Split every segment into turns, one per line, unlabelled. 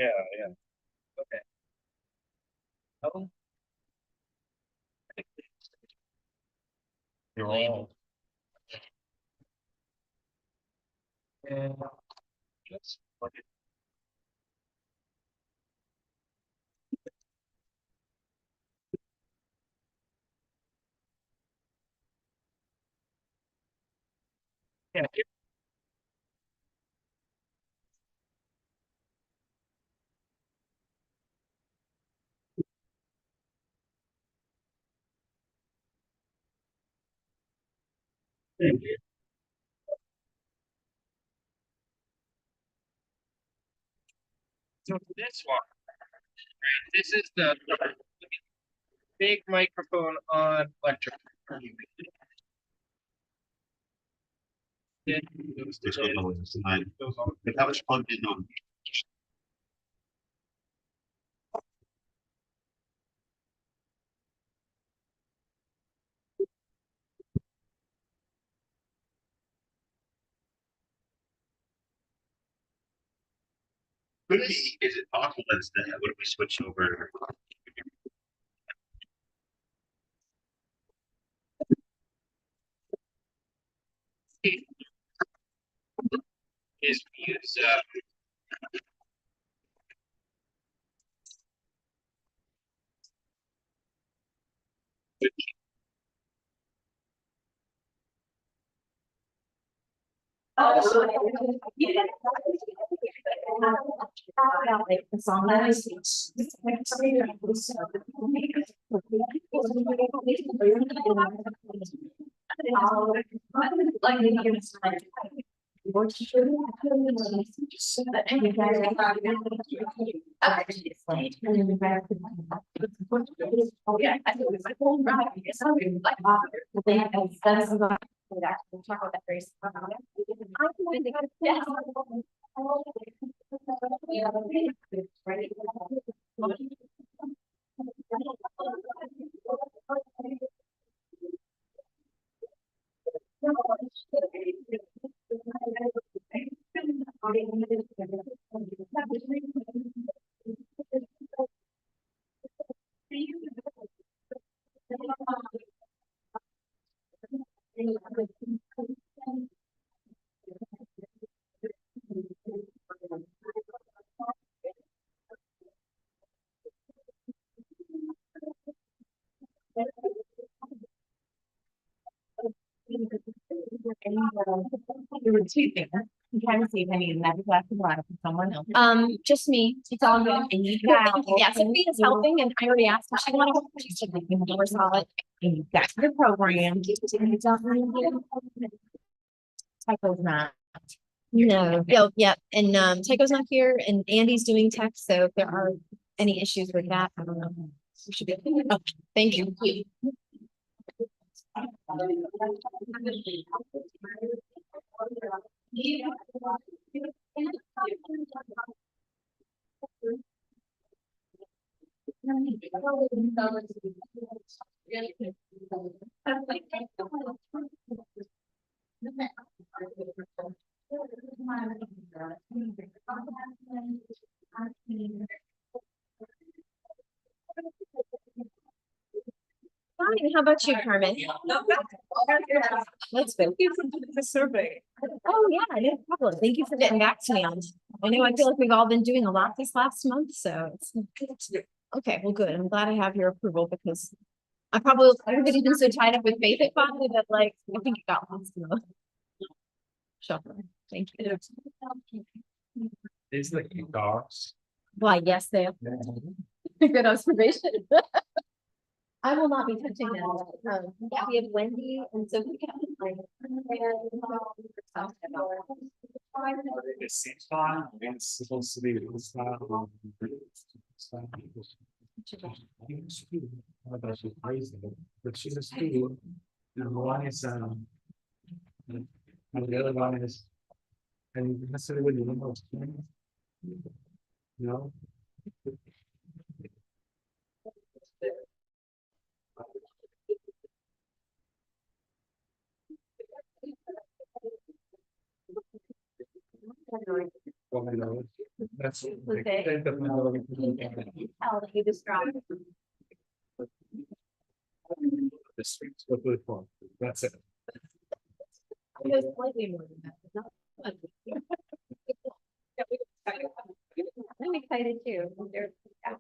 Yeah, yeah. Okay. Oh. You're all. And just look at yeah. So this one, right? This is the big microphone on electric.
There's no noise tonight. But how much plugged in on? Could be, is it possible that what if we switch over?
Is use
There were two things. I'm trying to see if I need another glass of water from someone else.
Just me. It's all good.
And you got,
Yeah, Sophia's helping, and I already asked if she wanted to. She said we can we're solid.
and you got the program. Typo's not.
No, yeah, and Tycho's not here, and Andy's doing tech, so if there are any issues with that, I don't know. We should be. Oh, thank you. Fine. How about you, Carmen? That's good.
Thank you for doing the survey.
Oh, yeah, no problem. Thank you for getting back to me on. I know I feel like we've all been doing a lot this last month, so it's okay. Well, good. I'm glad I have your approval because everybody's been so tied up with faith at finally that like I think it got lost in the shuffle. Thank you.
These are the dogs.
Why, yes, they are. Good observation. I will not be touching them. Yeah, we have Wendy and Sophia.
It seems fine. It's supposed to be. It's not. She's crazy, but she's a student. And one is and the other one is, and necessarily with the most, you know. That's.
Was it? Tell that you just dropped.
The streets look good for, that's it.
It was slightly more than that, but not much. I'm excited too. They're- yeah.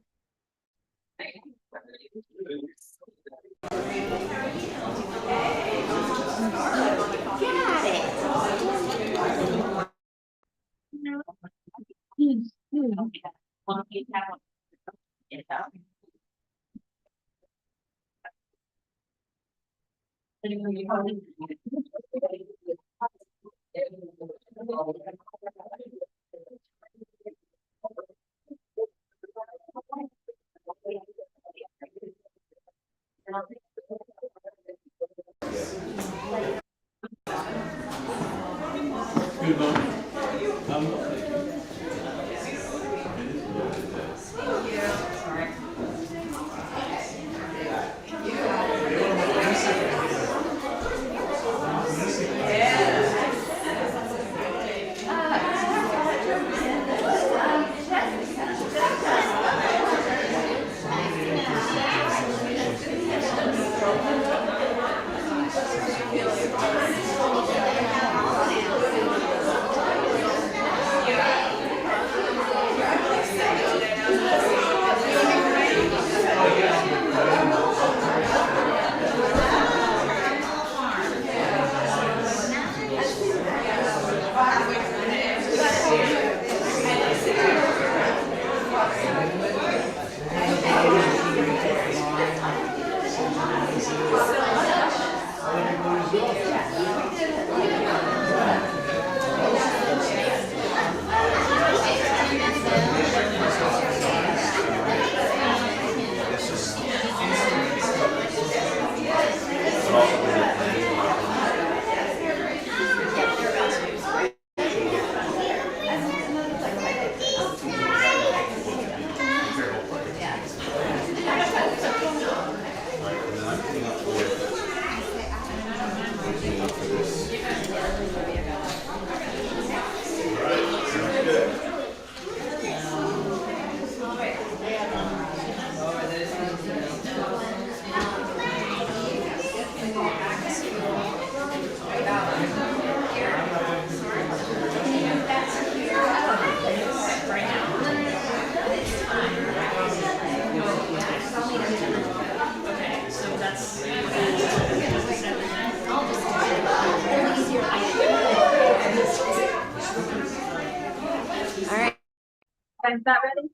Is that ready?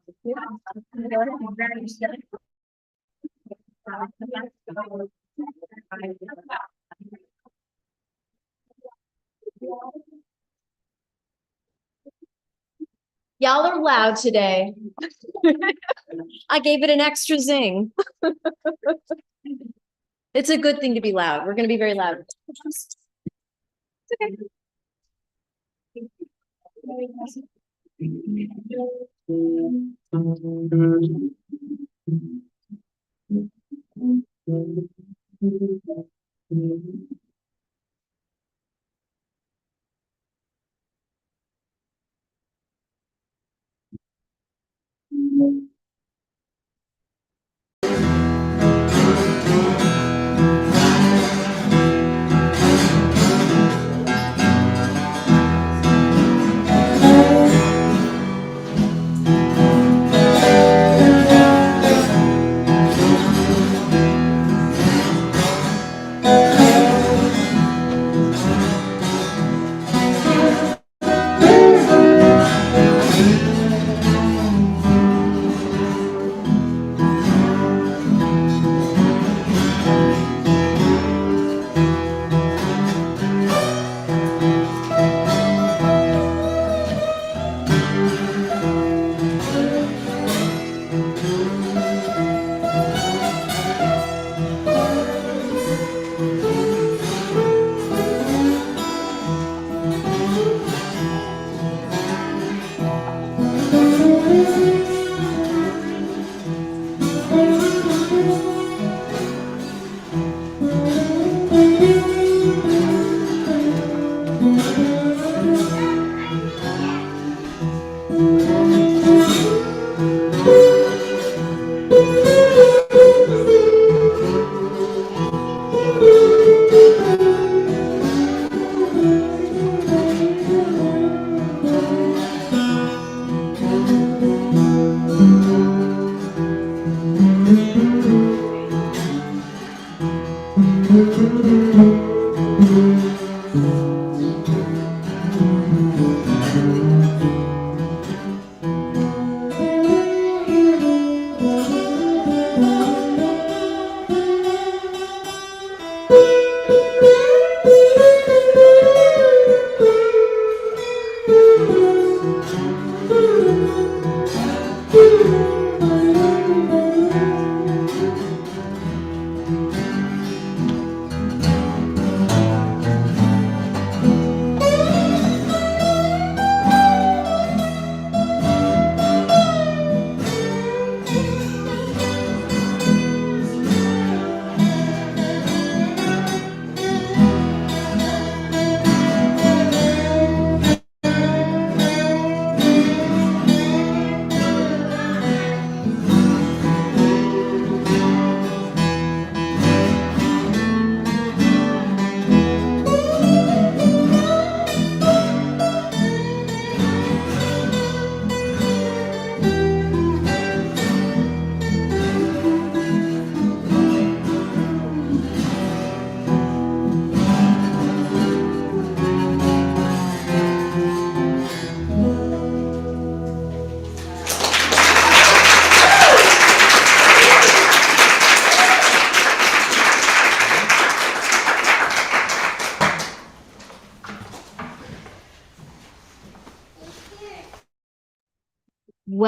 Y'all are loud today. I gave it an extra zing. It's a good thing to be loud. We're gonna be very loud. It's okay.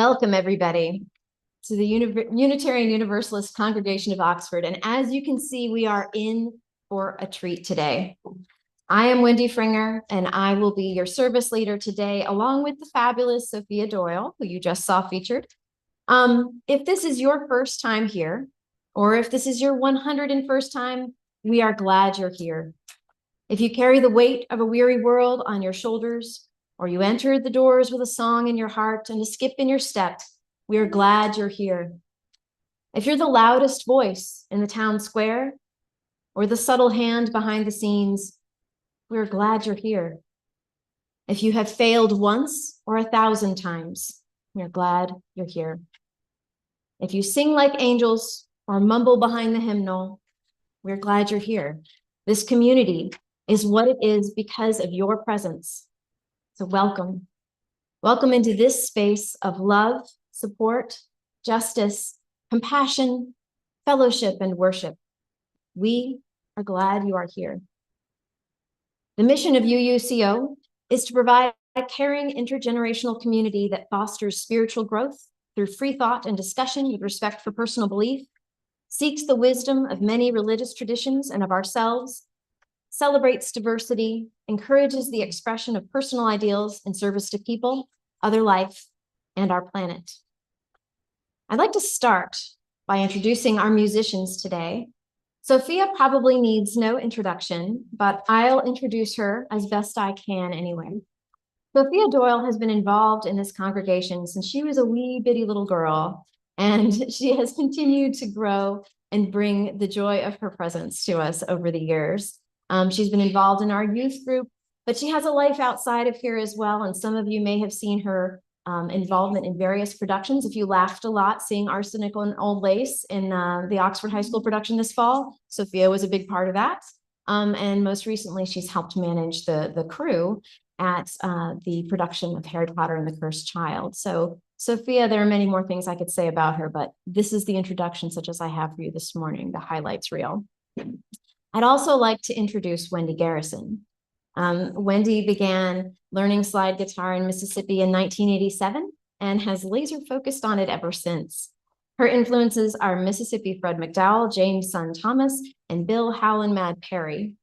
welcome everybody to the Unitarian Universalist Congregation of Oxford. And as you can see, we are in for a treat today. I am Wendy Pfrenger, and I will be your service leader today, along with the fabulous Sophia Doyle, who you just saw featured. If this is your first time here, or if this is your 101st time, we are glad you're here. If you carry the weight of a weary world on your shoulders, or you entered the doors with a song in your heart and a skip in your step, we are glad you're here. If you're the loudest voice in the town square, or the subtle hand behind the scenes, we're glad you're here. If you have failed once or 1,000 times, we're glad you're here. If you sing like angels or mumble behind the hymnal, we're glad you're here. This community is what it is because of your presence. So welcome. Welcome into this space of love, support, justice, compassion, fellowship, and worship. We are glad you are here. The mission of UUCO is to provide a caring intergenerational community that fosters spiritual growth through free thought and discussion with respect for personal belief, seeks the wisdom of many religious traditions and of ourselves, celebrates diversity, encourages the expression of personal ideals in service to people, other life, and our planet. I'd like to start by introducing our musicians today. Sophia probably needs no introduction, but I'll introduce her as best I can anyway. Sophia Doyle has been involved in this congregation since she was a wee bitty little girl, and she has continued to grow and bring the joy of her presence to us over the years. She's been involved in our youth group, but she has a life outside of here as well. And some of you may have seen her involvement in various productions. If you laughed a lot seeing Arsenic and Old Lace in the Oxford High School production this fall, Sophia was a big part of that. And most recently, she's helped manage the crew at the production of Harry Potter and the Cursed Child. So Sophia, there are many more things I could say about her, but this is the introduction such as I have for you this morning, the highlights reel. I'd also like to introduce Wendy Garrison. Wendy began learning slide guitar in Mississippi in 1987 and has laser focused on it ever since. Her influences are Mississippi Fred McDowell, James Son Thomas, and Bill Howland Mad Perry.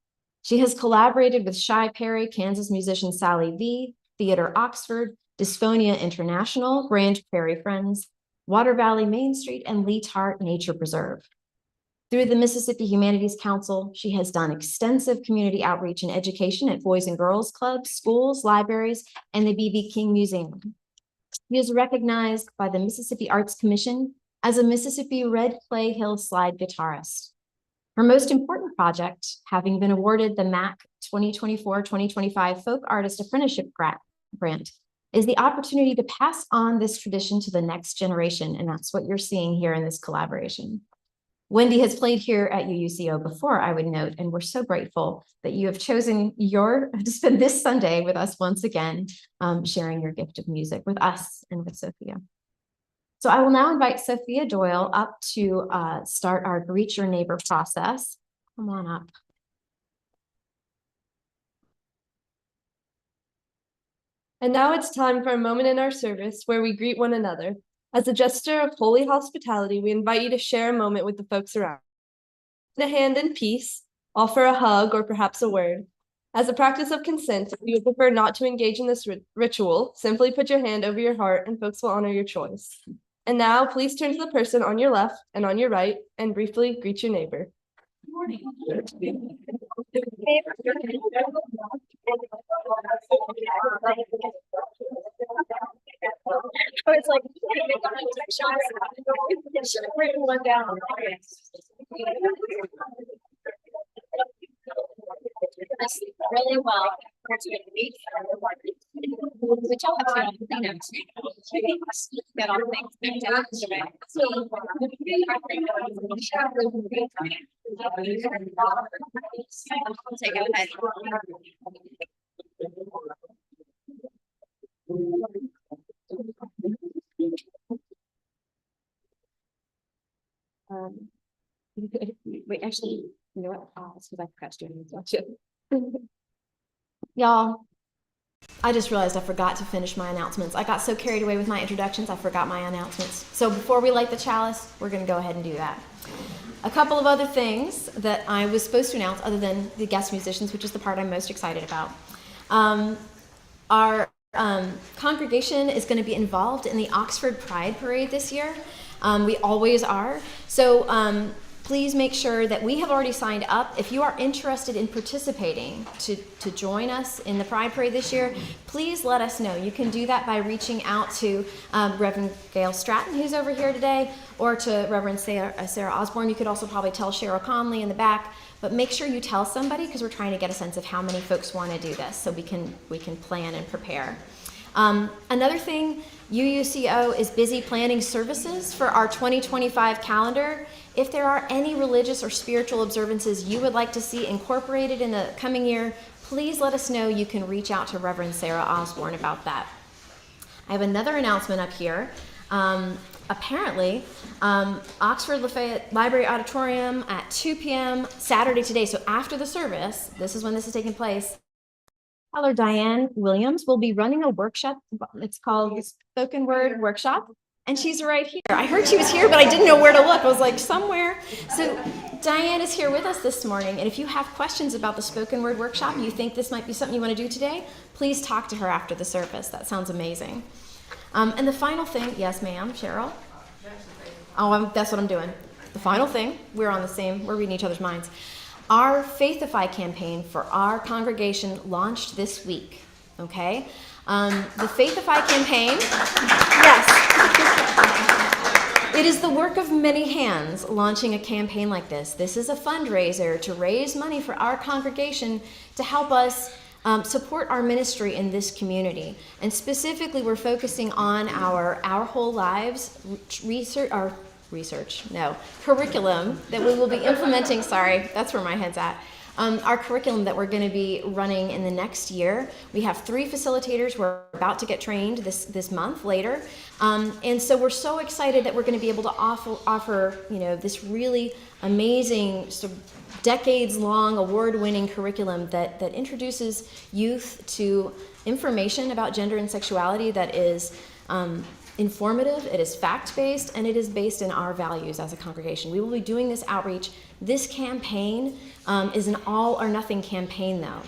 She has collaborated with Shy Perry, Kansas musician Sally V, Theater Oxford, Dysphonia International, Grand Prairie Friends, Water Valley Main Street, and Lee Tart Nature Preserve. Through the Mississippi Humanities Council, she has done extensive community outreach and education at Boys and Girls Clubs, schools, libraries, and the B.B. King Museum. She is recognized by the Mississippi Arts Commission as a Mississippi Red Clay Hill slide guitarist. Her most important project, having been awarded the MAC 2024-2025 Folk Artist Apprenticeship Grant, is the opportunity to pass on this tradition to the next generation, and that's what you're seeing here in this collaboration. Wendy has played here at UUCO before, I would note, and we're so grateful that you have chosen to spend this Sunday with us once again, sharing your gift of music with us and with Sophia. So I will now invite Sophia Doyle up to start our Greet Your Neighbor process. Come on up.
And now it's time for a moment in our service where we greet one another. As a gesture of holy hospitality, we invite you to share a moment with the folks around. Put a hand in peace, offer a hug, or perhaps a word. As a practice of consent, if you would prefer not to engage in this ritual, simply put your hand over your heart and folks will honor your choice. And now, please turn to the person on your left and on your right and briefly greet your neighbor.
Good morning. Oh, it's like written one down. Really well. Which I'll have to get on things. Take it ahead. Wait, actually, you know what? Because I forgot to do it.
Y'all, I just realized I forgot to finish my announcements. I got so carried away with my introductions, I forgot my announcements. So before we light the chalice, we're going to go ahead and do that. A couple of other things that I was supposed to announce, other than the guest musicians, which is the part I'm most excited about. Our congregation is going to be involved in the Oxford Pride Parade this year. We always are. So please make sure that we have already signed up. If you are interested in participating to join us in the Pride Parade this year, please let us know. You can do that by reaching out to Reverend Gail Stratton, who's over here today, or to Reverend Sarah Osborne. You could also probably tell Cheryl Conley in the back, but make sure you tell somebody because we're trying to get a sense of how many folks want to do this so we can plan and prepare. Another thing, UUCO is busy planning services for our 2025 calendar. If there are any religious or spiritual observances you would like to see incorporated in the coming year, please let us know. You can reach out to Reverend Sarah Osborne about that. I have another announcement up here. Apparently, Oxford Lafayette Library Auditorium at 2 p.m. Saturday today, so after the service, this is when this is taking place, Scholar Diane Williams will be running a workshop. It's called Spoken Word Workshop. And she's right here. I heard she was here, but I didn't know where to look. I was like, somewhere. So Diane is here with us this morning. And if you have questions about the spoken word workshop, you think this might be something you want to do today, please talk to her after the service. That sounds amazing. And the final thing, yes, ma'am, Cheryl? Oh, that's what I'm doing. The final thing, we're reading each other's minds. Our Faithify campaign for our congregation launched this week, okay? The Faithify campaign, yes. It is the work of many hands launching a campaign like this. This is a fundraiser to raise money for our congregation to help us support our ministry in this community. And specifically, we're focusing on our whole lives curriculum that we will be implementing. Sorry, that's where my head's at. Our curriculum that we're going to be running in the next year. We have 3 facilitators. We're about to get trained this month later. And so we're so excited that we're going to be able to offer this really amazing, sort of decades-long, award-winning curriculum that introduces youth to information about gender and sexuality that is informative, it is fact-based, and it is based in our values as a congregation. We will be doing this outreach. This campaign is an all-or-nothing campaign, though.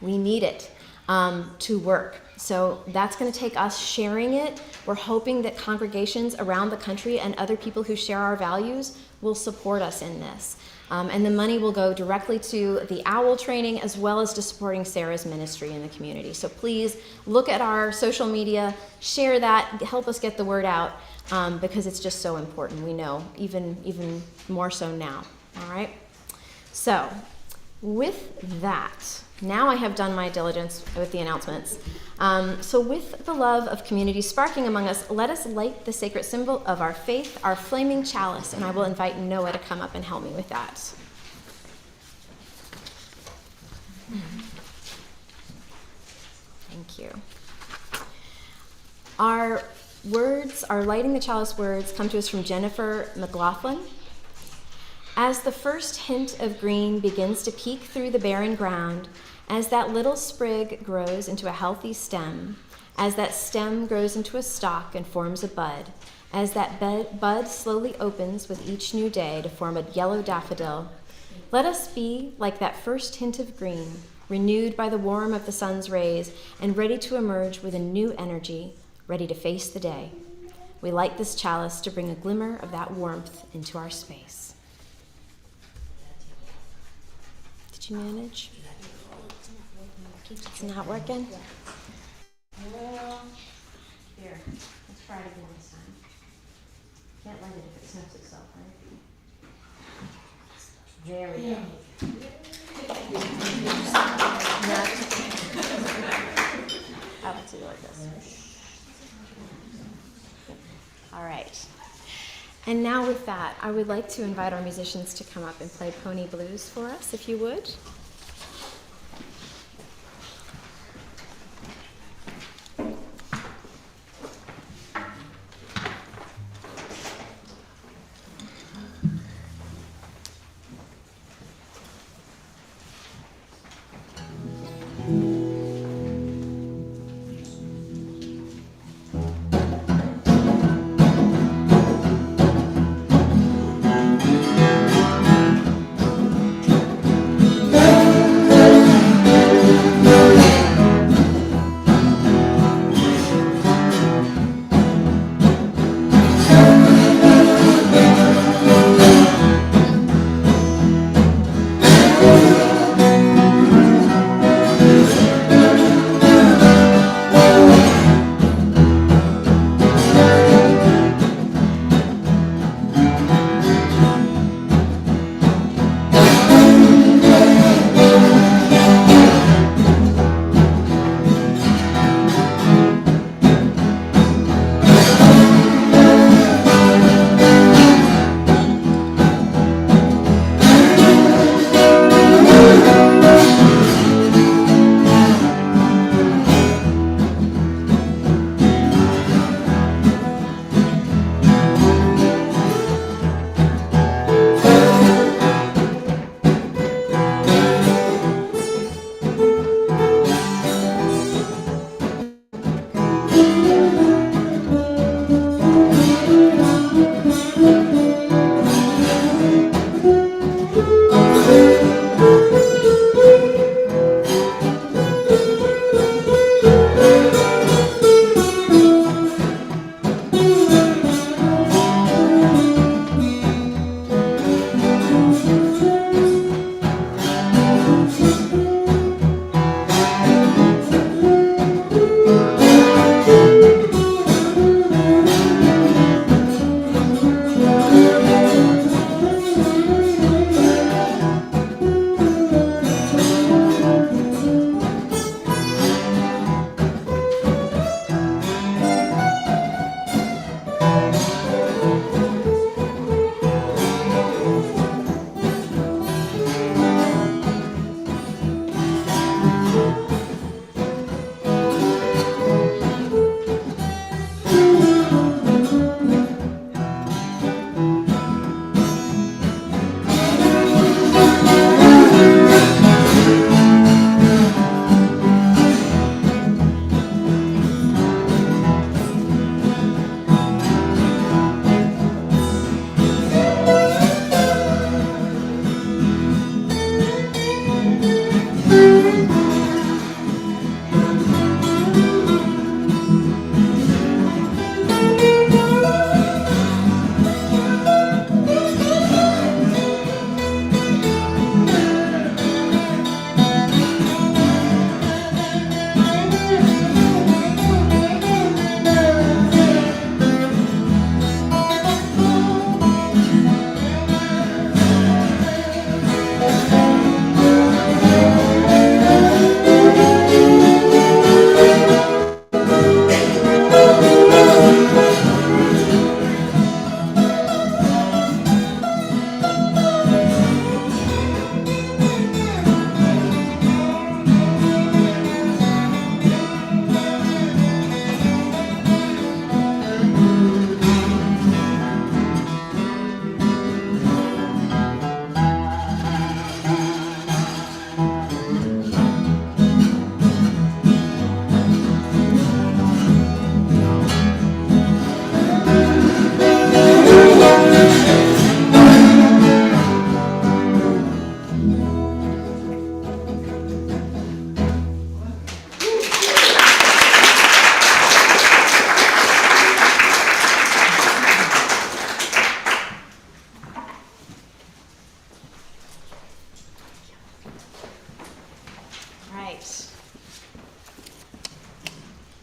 We need it to work. So that's going to take us sharing it. We're hoping that congregations around the country and other people who share our values will support us in this. And the money will go directly to the OWL training as well as to supporting Sarah's ministry in the community. So please look at our social media, share that, help us get the word out because it's just so important. We know, even more so now. All right? So with that, now I have done my diligence with the announcements. So with the love of community sparking among us, let us light the sacred symbol of our faith, our flaming chalice, and I will invite Noah to come up and help me with that. Thank you. Our lighting the chalice words come to us from Jennifer McLaughlin. As the first hint of green begins to peek through the barren ground, as that little sprig grows into a healthy stem, as that stem grows into a stalk and forms a bud, as that bud slowly opens with each new day to form a yellow daffodil, let us be like that first hint of green, renewed by the warmth of the sun's rays and ready to emerge with a new energy, ready to face the day. We light this chalice to bring a glimmer of that warmth into our space. Did you manage? It's not working? Well, here, let's try it again this time. Can't light it if it snuffs itself, right? There we go. How about to do like this? All right. And now with that, I would like to invite our musicians to come up and play Pony Blues for us, if you would.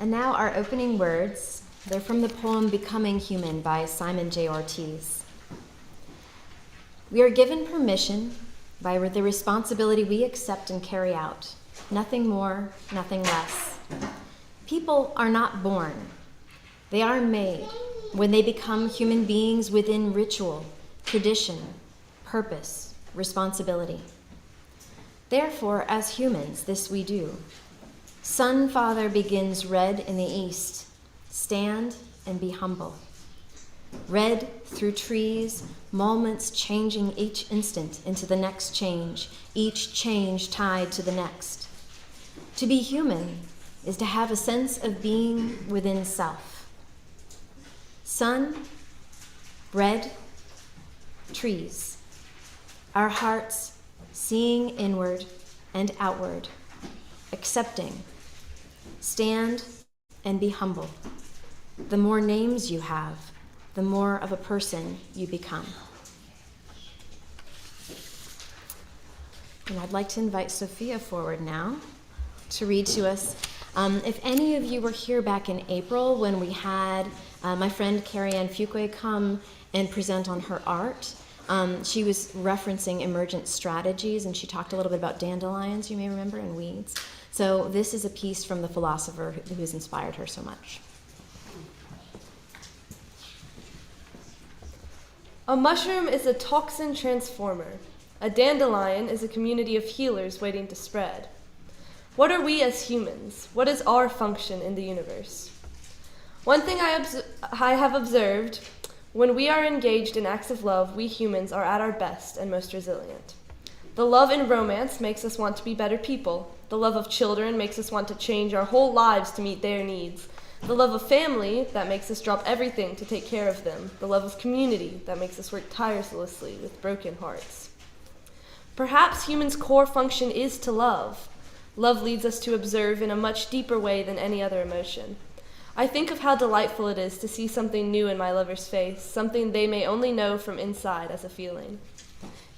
And now our opening words. They're from the poem Becoming Human by Simon J. Ortiz. We are given permission by the responsibility we accept and carry out. Nothing more, nothing less. People are not born. They are made when they become human beings within ritual, tradition, purpose, responsibility. Therefore, as humans, this we do. Sun, Father, begins red in the east. Stand and be humble. Red through trees, moments changing each instant into the next change, each change tied to the next. To be human is to have a sense of being within self. Sun, red, trees. Our hearts seeing inward and outward, accepting. Stand and be humble. The more names you have, the more of a person you become. And I'd like to invite Sophia forward now to read to us. If any of you were here back in April when we had my friend Carrie Ann Fuqua come and present on her art, she was referencing emergent strategies, and she talked a little bit about dandelions, you may remember, and weeds. So this is a piece from the philosopher who has inspired her so much.
A mushroom is a toxin transformer. A dandelion is a community of healers waiting to spread. What are we as humans? What is our function in the universe? One thing I have observed, when we are engaged in acts of love, we humans are at our best and most resilient. The love in romance makes us want to be better people. The love of children makes us want to change our whole lives to meet their needs. The love of family that makes us drop everything to take care of them. The love of community that makes us work tirelessly with broken hearts. Perhaps humans' core function is to love. Love leads us to observe in a much deeper way than any other emotion. I think of how delightful it is to see something new in my lover's face, something they may only know from inside as a feeling.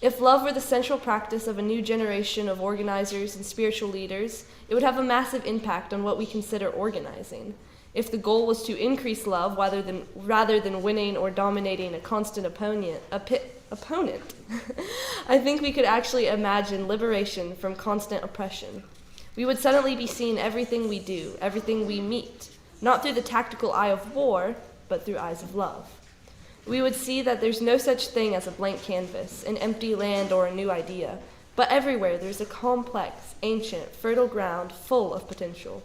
If love were the central practice of a new generation of organizers and spiritual leaders, it would have a massive impact on what we consider organizing. If the goal was to increase love rather than winning or dominating a constant opponent, I think we could actually imagine liberation from constant oppression. We would suddenly be seeing everything we do, everything we meet, not through the tactical eye of war, but through eyes of love. We would see that there's no such thing as a blank canvas, an empty land, or a new idea, but everywhere there's a complex, ancient, fertile ground full of potential.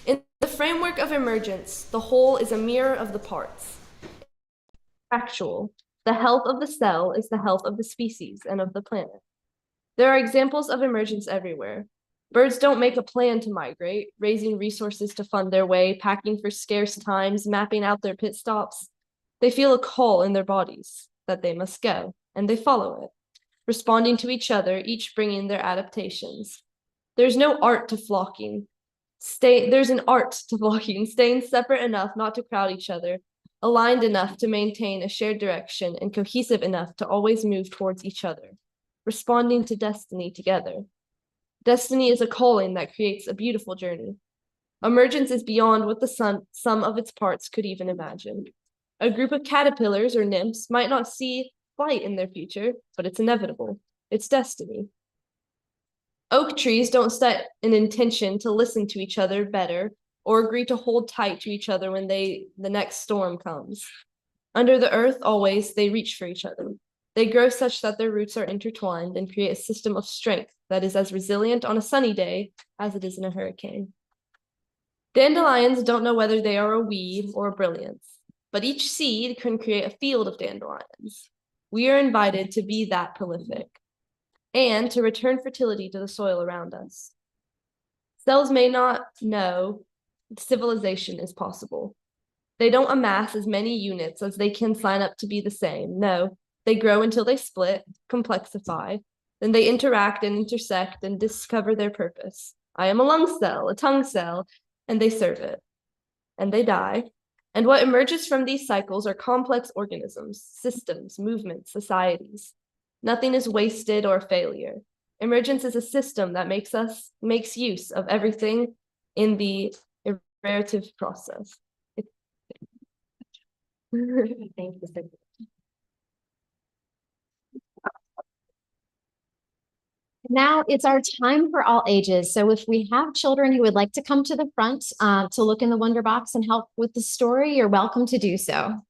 In the framework of emergence, the whole is a mirror of the parts. Actual, the health of the cell is the health of the species and of the planet. There are examples of emergence everywhere. Birds don't make a plan to migrate, raising resources to fund their way, packing for scarce times, mapping out their pit stops. They feel a call in their bodies that they must go, and they follow it, responding to each other, each bringing their adaptations. There's no art to flocking. There's an art to flocking, staying separate enough not to crowd each other, aligned enough to maintain a shared direction, and cohesive enough to always move towards each other, responding to destiny together. Destiny is a calling that creates a beautiful journey. Emergence is beyond what the sum of its parts could even imagine. A group of caterpillars or nymphs might not see flight in their future, but it's inevitable. It's destiny. Oak trees don't set an intention to listen to each other better or agree to hold tight to each other when the next storm comes. Under the earth, always, they reach for each other. They grow such that their roots are intertwined and create a system of strength that is as resilient on a sunny day as it is in a hurricane. Dandelions don't know whether they are a weed or a brilliance, but each seed can create a field of dandelions. We are invited to be that prolific and to return fertility to the soil around us. Cells may not know civilization is possible. They don't amass as many units as they can sign up to be the same. No, they grow until they split, complexify, then they interact and intersect and discover their purpose. I am a lung cell, a tongue cell, and they serve it. And they die. And what emerges from these cycles are complex organisms, systems, movements, societies. Nothing is wasted or failure. Emergence is a system that makes use of everything in the narrative process.
Thank you. Now it's our time for all ages. So if we have children who would like to come to the front to look in the Wonder Box and help with the story, you're welcome to do so.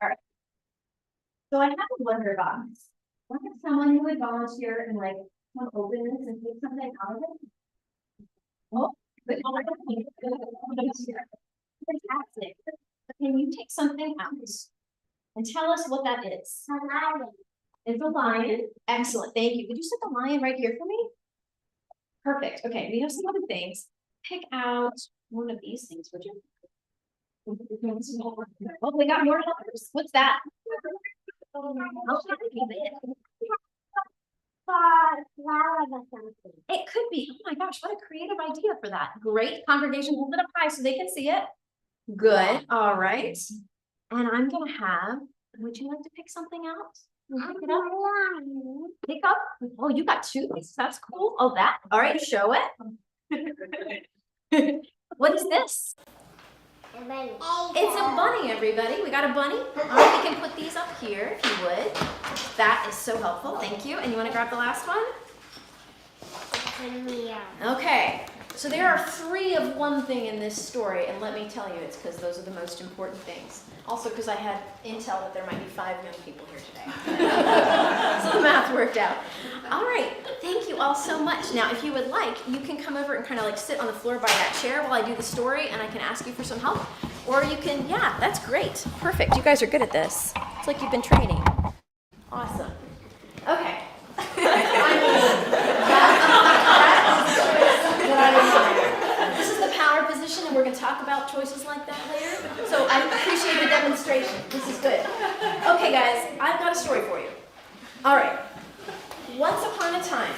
All right. So I have a Wonder Box. I want someone who would volunteer and like come open this and take something out of it. Oh, but fantastic. Can you take something out and tell us what that is? A lion. It's a lion. Excellent. Thank you. Could you set the lion right here for me? Perfect. Okay, we have some other things. Pick out one of these things, would you? Oh, we got more letters. What's that? It could be. Oh my gosh, what a creative idea for that. Great. Congregation, hold it up high so they can see it. Good. All right. And I'm gonna have, would you like to pick something out? Pick it up. Pick up. Oh, you got two. That's cool. Oh, that. All right, show it. What is this?
A bunny.
It's a bunny, everybody. We got a bunny. All right, we can put these up here if you would. That is so helpful. Thank you. And you want to grab the last one? Okay. So there are 3 of one thing in this story, and let me tell you, it's because those are the most important things. Also because I had intel that there might be 5 young people here today. So the math worked out. All right, thank you all so much. Now, if you would like, you can come over and kind of like sit on the floor by that chair while I do the story, and I can ask you for some help. Or you can, yeah, that's great. Perfect, you guys are good at this. It's like you've been training. Awesome. Okay. This is the power position, and we're going to talk about choices like that later. So I appreciate the demonstration. This is good. Okay, guys, I've got a story for you. All right. Once upon a time,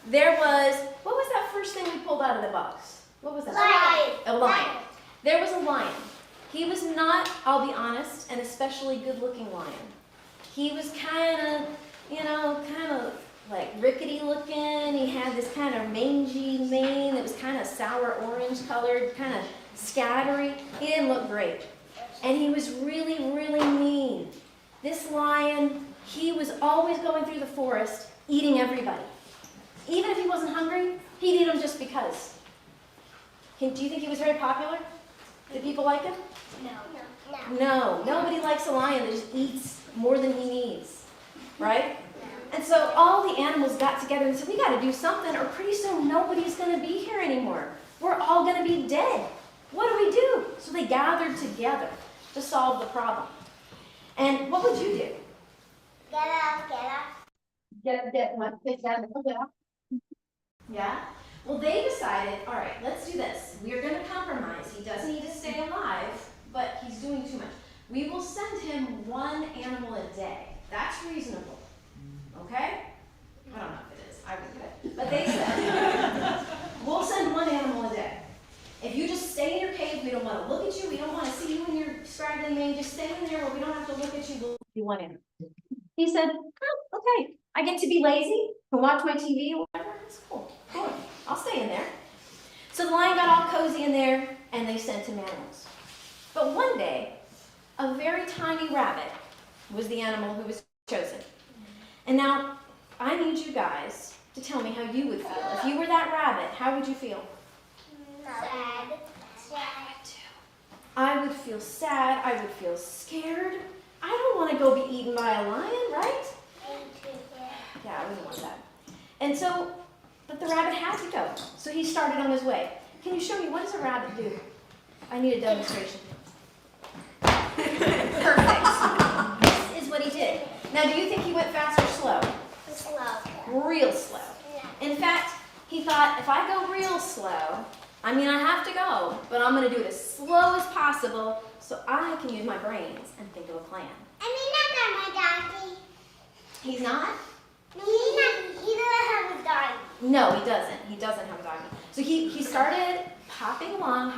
there was, what was that first thing we pulled out of the box? What was that?
Lion.
A lion. There was a lion. He was not, I'll be honest, an especially good-looking lion. He was kind of, kind of like rickety looking. He had this kind of mangy mane that was kind of sour orange colored, kind of scattery. He didn't look great. And he was really, really mean. This lion, he was always going through the forest eating everybody. Even if he wasn't hungry, he'd eat them just because. Do you think he was very popular? Did people like him? No, nobody likes a lion that just eats more than he needs, right? And so all the animals got together and said, we got to do something, or pretty soon nobody's going to be here anymore. We're all going to be dead. What do we do? So they gathered together to solve the problem. And what would you do? Get what? Yeah? Well, they decided, all right, let's do this. We're going to compromise. He does need to stay alive, but he's doing too much. We will send him 1 animal a day. That's reasonable. Okay? I don't know if it is. I would do it. But they said, we'll send 1 animal a day. If you just stay in your cave, we don't want to look at you. We don't want to see you in your scraggly mane. Just stay in there where we don't have to look at you. We'll do 1 animal. He said, oh, okay. I get to be lazy, can watch my TV or whatever. It's cool. Cool. I'll stay in there. So the lion got all cozy in there, and they sent him animals. But one day, a very tiny rabbit was the animal who was chosen. And now, I need you guys to tell me how you would feel. If you were that rabbit, how would you feel?
Sad.
I would feel sad. I would feel scared. I don't want to go be eaten by a lion, right? Yeah, I wouldn't want that. And so, but the rabbit had to go. So he started on his way. Can you show me, what does a rabbit do? I need a demonstration. Perfect. This is what he did. Now, do you think he went fast or slow?
Slow.
Real slow. In fact, he thought, if I go real slow, I have to go, but I'm going to do it as slow as possible so I can use my brains and think of a plan.
Not my donkey.
He's not?
He doesn't have a dog.
No, he doesn't. He doesn't have a dog. So he started hopping along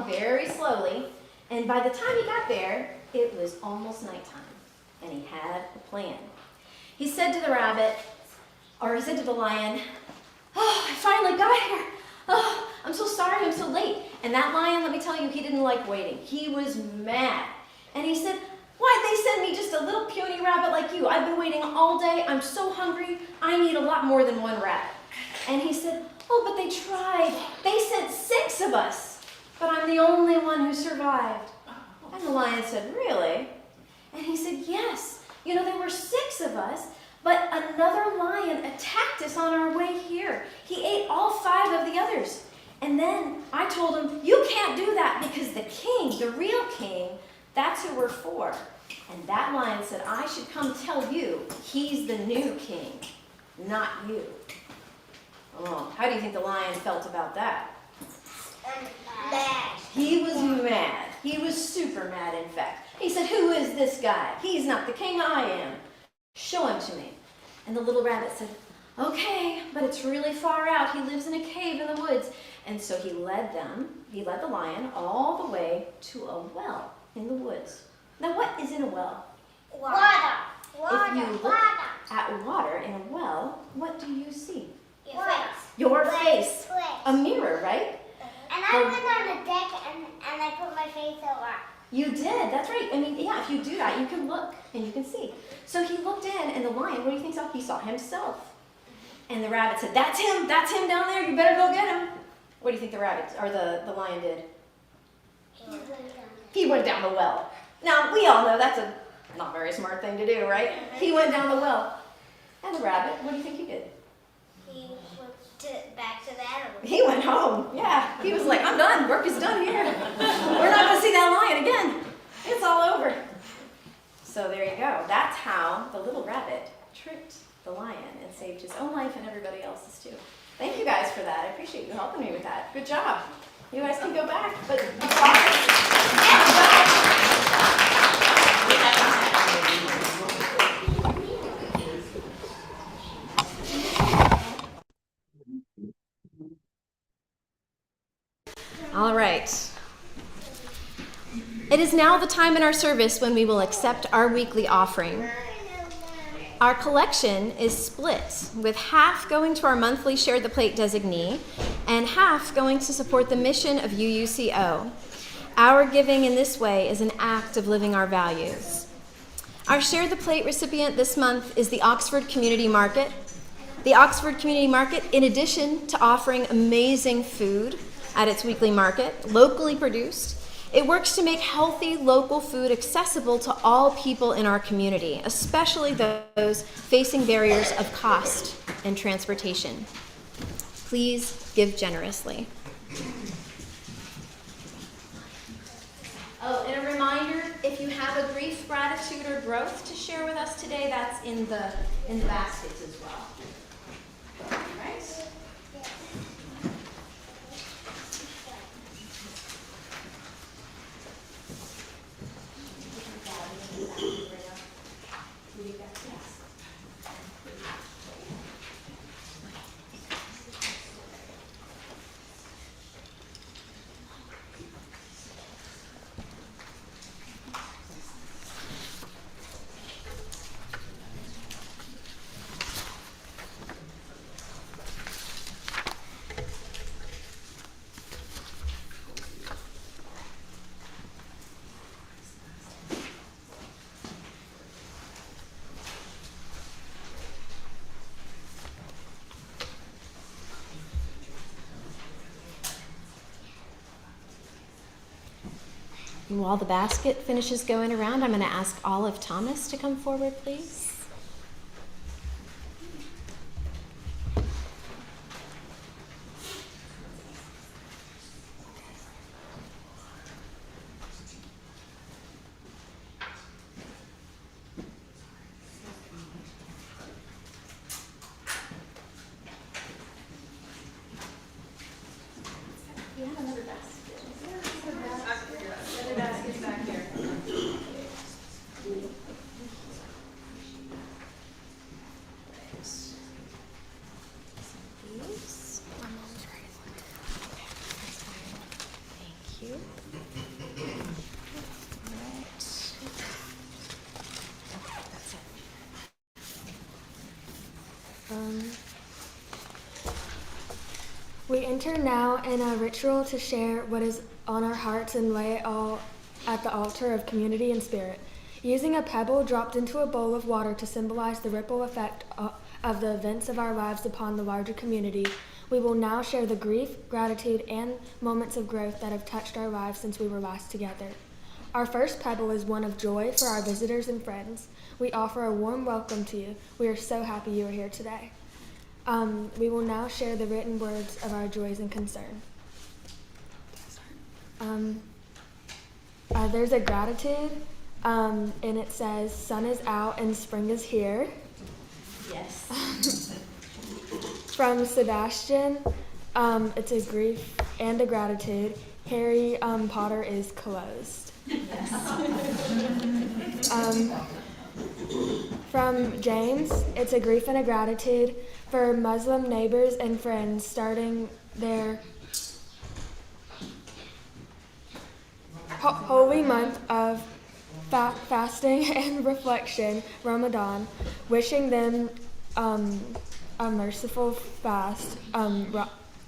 very slowly, and by the time he got there, it was almost nighttime, and he had a plan. He said to the rabbit, or he said to the lion, "Oh, I finally got here. Oh, I'm so sorry I'm so late." And that lion, let me tell you, he didn't like waiting. He was mad. And he said, "Why'd they send me just a little puny rabbit like you? I've been waiting all day. I'm so hungry. I need a lot more than one rabbit." And he said, "Oh, but they tried. They sent 6 of us, but I'm the only one who survived." And the lion said, "Really?" And he said, "Yes. You know, there were 6 of us, but another lion attacked us on our way here. He ate all 5 of the others. And then I told him, 'You can't do that because the king, the real king, that's who we're for.' And that lion said, 'I should come tell you, he's the new king, not you.'" Oh, how do you think the lion felt about that?
Mad.
He was mad. He was super mad, in fact. He said, "Who is this guy? He's not the king, I am. Show him to me." And the little rabbit said, "Okay, but it's really far out. He lives in a cave in the woods." And so he led the lion all the way to a well in the woods. Now, what is in a well?
Water.
If you look
Water.
at water in a well, what do you see?
Your face.
Your face.
Face.
A mirror, right?
And I went on the deck and I put my face over.
You did, that's right. I mean, yeah, if you do that, you can look and you can see. So he looked in, and the lion, what do you think saw? He saw himself. And the rabbit said, that's him down there, you better go get him." What do you think the rabbit, or the lion did? He went down the well. Now, we all know that's a not very smart thing to do, right? He went down the well. And the rabbit, what do you think he did?
He went back to the animal.
He went home, yeah. He was like, "I'm done, work is done here. We're not gonna see that lion again. It's all over." So there you go. That's how the little rabbit tricked the lion and saved his own life and everybody else's too. Thank you guys for that. I appreciate you helping me with that. Good job. You guys can go back, but all right. It is now the time in our service when we will accept our weekly offering. Our collection is split, with half going to our monthly Share the Plate designee and half going to support the mission of UUCO. Our giving in this way is an act of living our values. Our Share the Plate recipient this month is the Oxford Community Market. The Oxford Community Market, in addition to offering amazing food at its weekly market, locally produced, it works to make healthy local food accessible to all people in our community, especially those facing barriers of cost and transportation. Please give generously. Oh, and a reminder, if you have a grief, gratitude, or growth to share with us today, that's in the baskets as well. All right? While the basket finishes going around, I'm going to ask Olive Thomas to come forward, please. You have another basket. Another basket's back here.
enter now in a ritual to share what is on our hearts and lay it all at the altar of community and spirit. Using a pebble dropped into a bowl of water to symbolize the ripple effect of the events of our lives upon the larger community, we will now share the grief, gratitude, and moments of growth that have touched our lives since we were last together. Our first pebble is one of joy for our visitors and friends. We offer a warm welcome to you. We are so happy you are here today. We will now share the written words of our joys and concern. There's a gratitude, and it says, sun is out and spring is here.
Yes.
From Sebastian, it's a grief and a gratitude. Harry Potter is closed. From James, it's a grief and a gratitude for Muslim neighbors and friends starting their holy month of fasting and reflection, Ramadan, wishing them a merciful fast,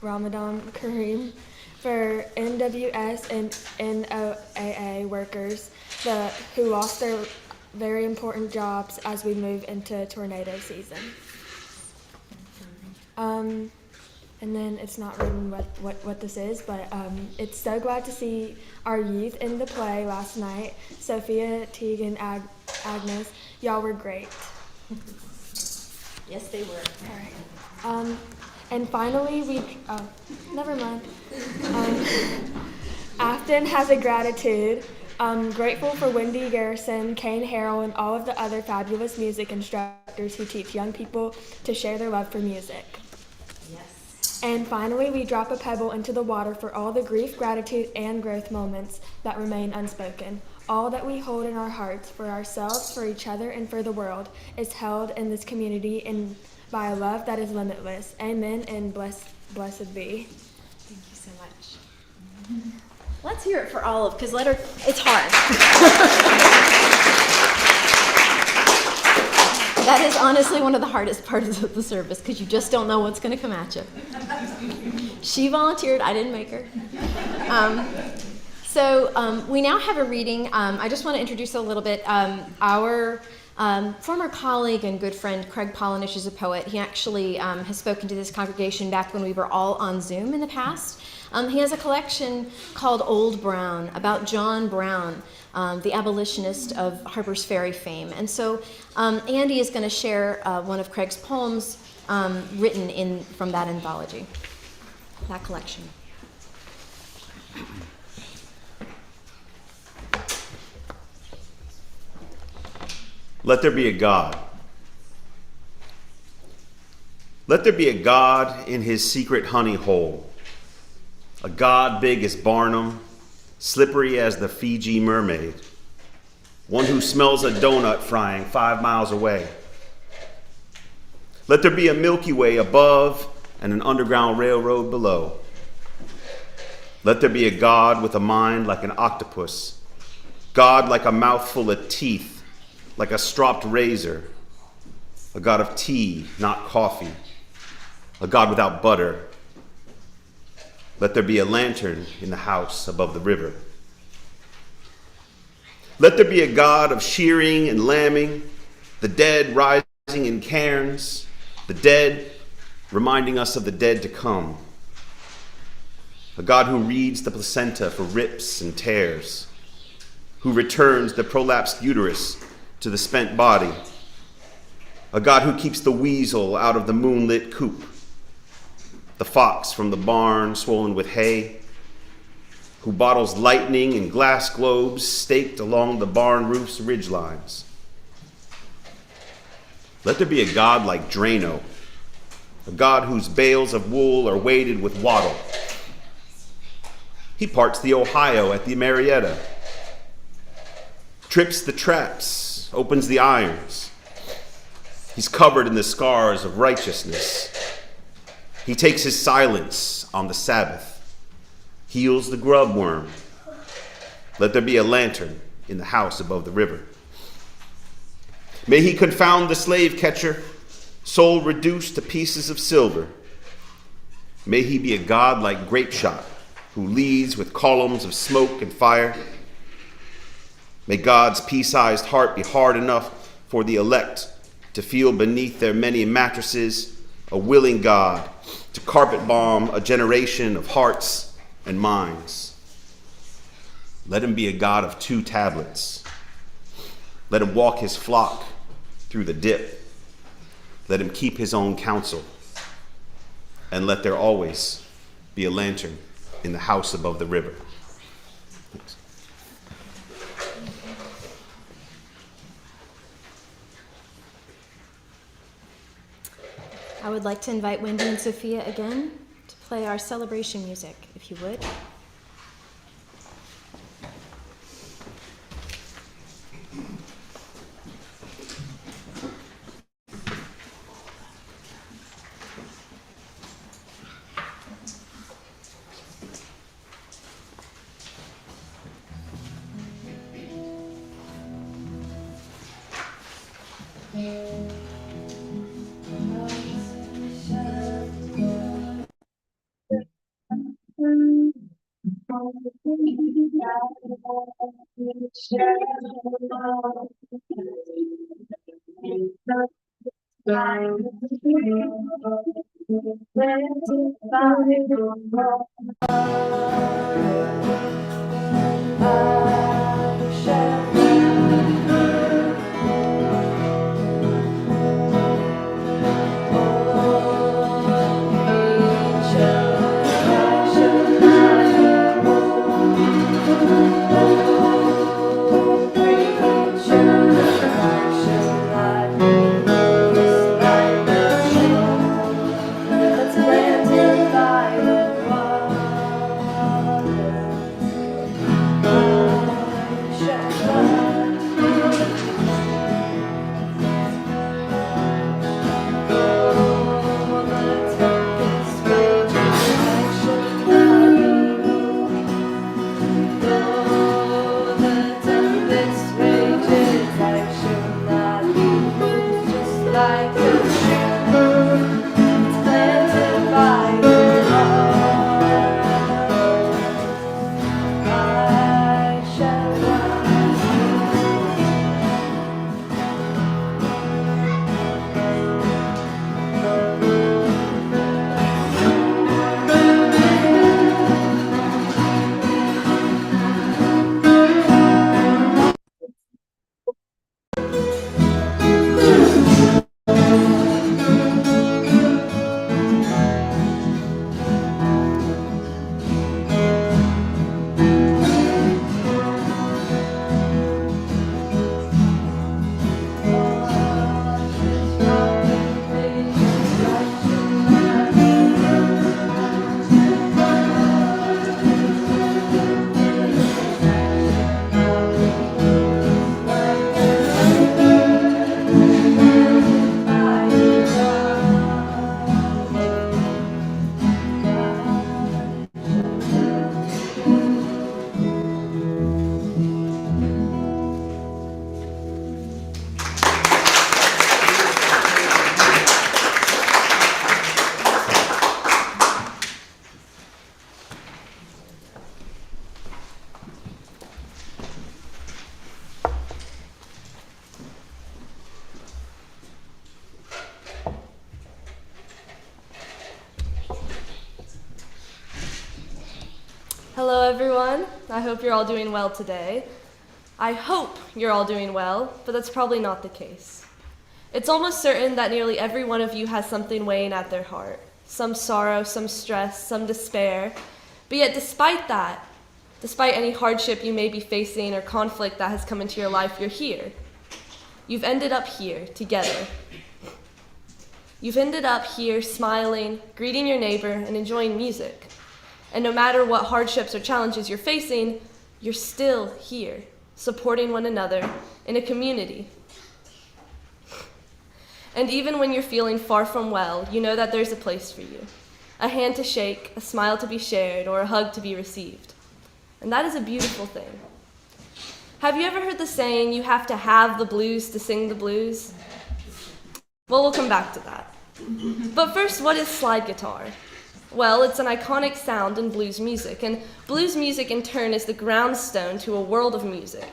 Ramadan Kareem, for NWS and NOAA workers who lost their very important jobs as we move into tornado season. And then it's not written what this is, but it's so glad to see our youth in the play last night. Sophia, Teague, and Agnes, y'all were great.
Yes, they were.
All right. And finally, never mind. Afton has a gratitude. Grateful for Wendy Garrison, Kane Harrell, and all of the other fabulous music instructors who teach young people to share their love for music.
Yes.
And finally, we drop a pebble into the water for all the grief, gratitude, and growth moments that remain unspoken. All that we hold in our hearts for ourselves, for each other, and for the world is held in this community and by a love that is limitless. Amen and blessed be.
Thank you so much.
Let's hear it for Olive, because it's hard. That is honestly one of the hardest parts of the service, because you just don't know what's going to come at you. She volunteered, I didn't make her. So we now have a reading. I just want to introduce a little bit. Our former colleague and good friend, Craig Pollinish, is a poet. He actually has spoken to this congregation back when we were all on Zoom in the past. He has a collection called Old Brown, about John Brown, the abolitionist of Harper's Ferry fame. And so Andy is going to share one of Craig's poems written from that anthology, that collection.
Let there be a God. Let there be a God in his secret honey hole. A God big as Barnum, slippery as the Fiji mermaid. One who smells a donut frying 5 miles away. Let there be a Milky Way above and an underground railroad below. Let there be a God with a mind like an octopus. God like a mouthful of teeth. Like a stropped razor, a God of tea, not coffee, a God without butter. Let there be a lantern in the house above the river. Let there be a God of shearing and lambing, the dead rising in cairns, the dead reminding us of the dead to come. A God who reads the placenta for rips and tears, who returns the prolapsed uterus to the spent body, a God who keeps the weasel out of the moonlit coop, the fox from the barn swollen with hay, who bottles lightning in glass globes staked along the barn roof's ridgelines. Let there be a God like Drano, a God whose bales of wool are weighted with wattle. He parts the Ohio at the Marietta, trips the traps, opens the irons. He's covered in the scars of righteousness. He takes his silence on the Sabbath, heals the grub worm. Let there be a lantern in the house above the river. May he confound the slave catcher, soul reduced to pieces of silver. May he be a God like Grapeshot, who leads with columns of smoke and fire. May God's pea-sized heart be hard enough for the elect to feel beneath their many mattresses a willing God to carpet bomb a generation of hearts and minds. Let him be a God of 2 tablets. Let him walk his flock through the dip. Let him keep his own counsel. And let there always be a lantern in the house above the river. Thanks.
I would like to invite Wendy and Sophia again to play our celebration music, if you would.
Hello, everyone. I hope you're all doing well today. I hope you're all doing well, but that's probably not the case. It's almost certain that nearly every one of you has something weighing at their heart, some sorrow, some stress, some despair. But yet, despite that, despite any hardship you may be facing or conflict that has come into your life, you're here. You've ended up here together. You've ended up here smiling, greeting your neighbor, and enjoying music. And no matter what hardships or challenges you're facing, you're still here, supporting one another in a community. And even when you're feeling far from well, you know that there's a place for you. A hand to shake, a smile to be shared, or a hug to be received. And that is a beautiful thing. Have you ever heard the saying, you have to have the blues to sing the blues? Well, we'll come back to that. But first, what is slide guitar? Well, it's an iconic sound in blues music, and blues music in turn is the groundstone to a world of music.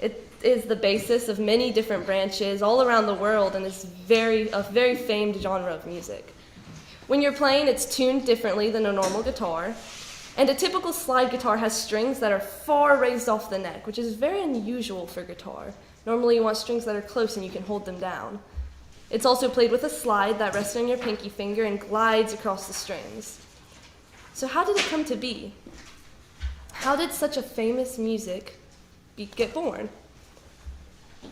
It is the basis of many different branches all around the world and is a very famed genre of music. When you're playing, it's tuned differently than a normal guitar, and a typical slide guitar has strings that are far raised off the neck, which is very unusual for guitar. Normally you want strings that are close and you can hold them down. It's also played with a slide that rests on your pinky finger and glides across the strings. So how did it come to be? How did such a famous music get born?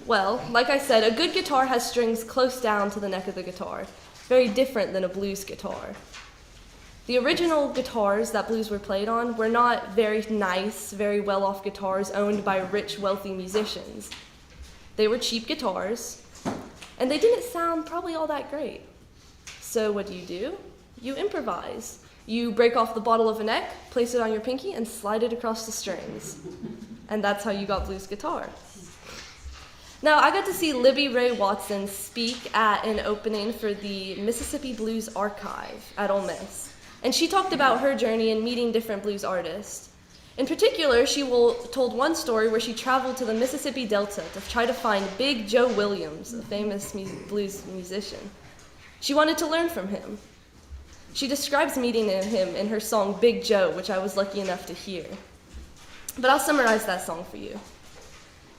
Well, like I said, a good guitar has strings close down to the neck of the guitar, very different than a blues guitar. The original guitars that blues were played on were not very nice, very well-off guitars owned by rich, wealthy musicians. They were cheap guitars, and they didn't sound probably all that great. So what do? You improvise. You break off the bottle of a neck, place it on your pinky, and slide it across the strings. And that's how you got blues guitar. Now, I got to see Libby Ray Watson speak at an opening for the Mississippi Blues Archive at Ole Miss. And she talked about her journey in meeting different blues artists. In particular, she told one story where she traveled to the Mississippi Delta to try to find Big Joe Williams, a famous blues musician. She wanted to learn from him. She describes meeting him in her song Big Joe, which I was lucky enough to hear. But I'll summarize that song for you.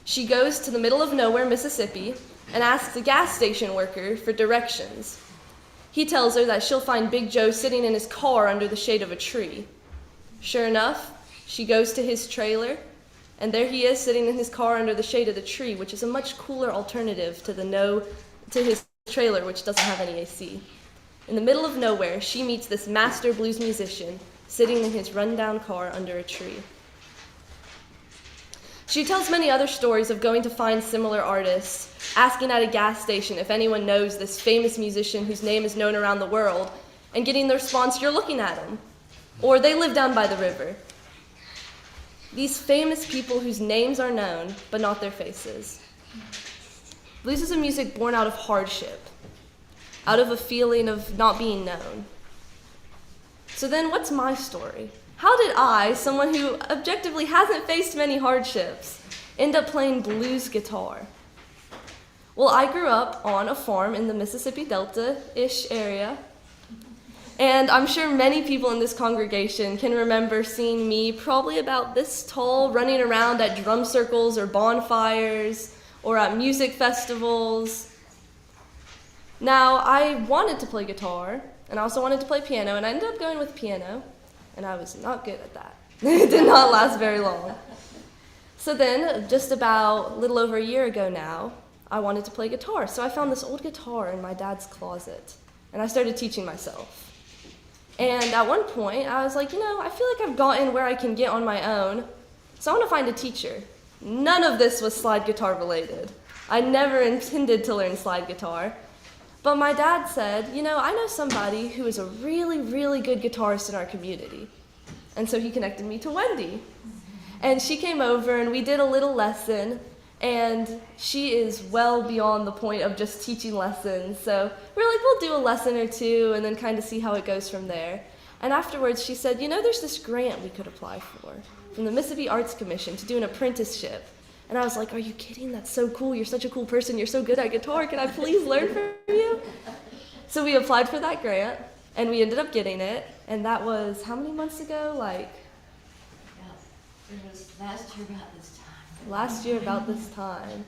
She goes to the middle of nowhere, Mississippi, and asks a gas station worker for directions. He tells her that she'll find Big Joe sitting in his car under the shade of a tree. Sure enough, she goes to his trailer, and there he is sitting in his car under the shade of the tree, which is a much cooler alternative to his trailer, which doesn't have any AC. In the middle of nowhere, she meets this master blues musician sitting in his rundown car under a tree. She tells many other stories of going to find similar artists, asking at a gas station if anyone knows this famous musician whose name is known around the world, and getting the response, "You're looking at him," or "They live down by the river." These famous people whose names are known, but not their faces. Blues is a music born out of hardship, out of a feeling of not being known. So then what's my story? How did I, someone who objectively hasn't faced many hardships, end up playing blues guitar? Well, I grew up on a farm in the Mississippi Delta-ish area, and I'm sure many people in this congregation can remember seeing me probably about this tall running around at drum circles or bonfires or at music festivals. Now, I wanted to play guitar, and I also wanted to play piano, and I ended up going with piano. And I was not good at that. It did not last very long. So then, just about a little over a year ago now, I wanted to play guitar. So I found this old guitar in my dad's closet, and I started teaching myself. And at one point, I was like, I feel like I've gotten where I can get on my own, so I want to find a teacher. None of this was slide guitar related. I never intended to learn slide guitar. But my dad said, I know somebody who is a really, really good guitarist in our community. And so he connected me to Wendy. And she came over and we did a little lesson, and she is well beyond the point of just teaching lessons. So we're like, we'll do a lesson or two and then kind of see how it goes from there. And afterwards she said, there's this grant we could apply for from the Mississippi Arts Commission to do an apprenticeship. And I was like, are you kidding? That's so cool. You're such a cool person. You're so good at guitar. Can I please learn from you? So we applied for that grant, and we ended up getting it. And that was how many months ago?
It was last year about this time.
Last year about this time.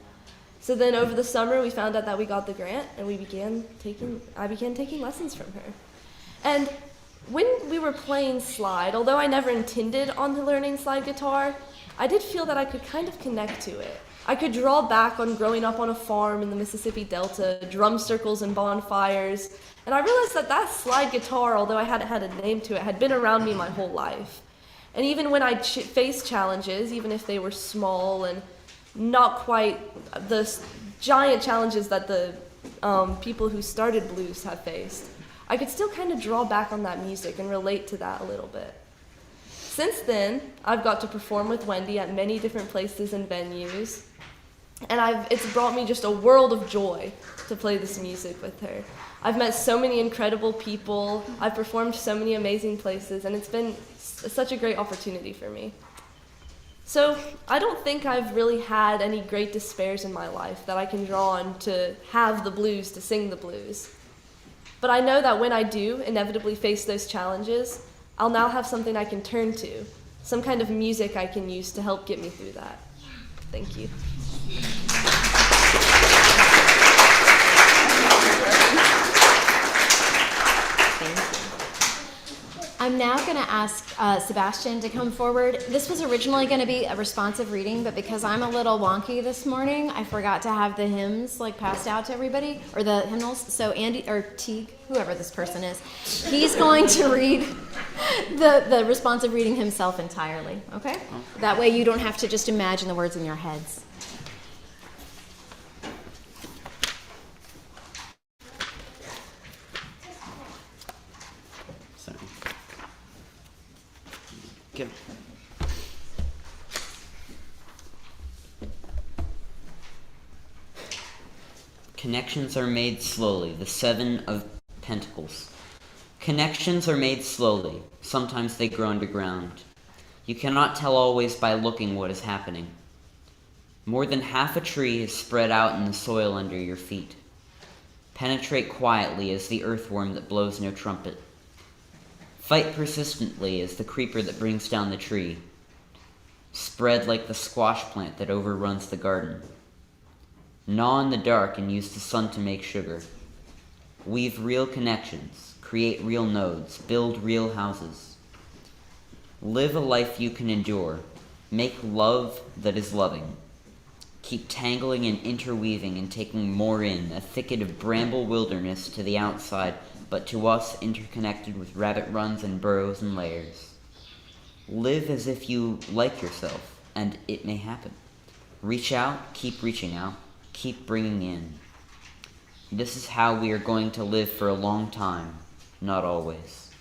So then over the summer, we found out that we got the grant, and I began taking lessons from her. And when we were playing slide, although I never intended on learning slide guitar, I did feel that I could kind of connect to it. I could draw back on growing up on a farm in the Mississippi Delta, drum circles and bonfires, and I realized that slide guitar, although I hadn't had a name to it, had been around me my whole life. And even when I faced challenges, even if they were small and not quite the giant challenges that the people who started blues have faced, I could still kind of draw back on that music and relate to that a little bit. Since then, I've got to perform with Wendy at many different places and venues. And it's brought me just a world of joy to play this music with her. I've met so many incredible people, I've performed so many amazing places, and it's been such a great opportunity for me. So I don't think I've really had any great despairs in my life that I can draw on to have the blues, to sing the blues. But I know that when I do inevitably face those challenges, I'll now have something I can turn to, some kind of music I can use to help get me through that. Thank you.
I'm now going to ask Sebastian to come forward. This was originally going to be a responsive reading, but because I'm a little wonky this morning, I forgot to have the hymns passed out to everybody, or the hymnals. So Andy, or Teague, whoever this person is, he's going to read the responsive reading himself entirely, okay? That way you don't have to just imagine the words in your heads.
Connections are made slowly, the Seven of Pentacles. Connections are made slowly. Sometimes they grow underground. You cannot tell always by looking what is happening. More than half a tree is spread out in the soil under your feet. Penetrate quietly as the earthworm that blows no trumpet. Fight persistently as the creeper that brings down the tree. Spread like the squash plant that overruns the garden. Gnaw in the dark and use the sun to make sugar. Weave real connections, create real nodes, build real houses. Live a life you can endure. Make love that is loving. Keep tangling and interweaving and taking more in, a thicket of bramble wilderness to the outside, but to us interconnected with rabbit runs and burrows and layers. Live as if you like yourself, and it may happen. Reach out, keep reaching out, keep bringing in. This is how we are going to live for a long time, not always.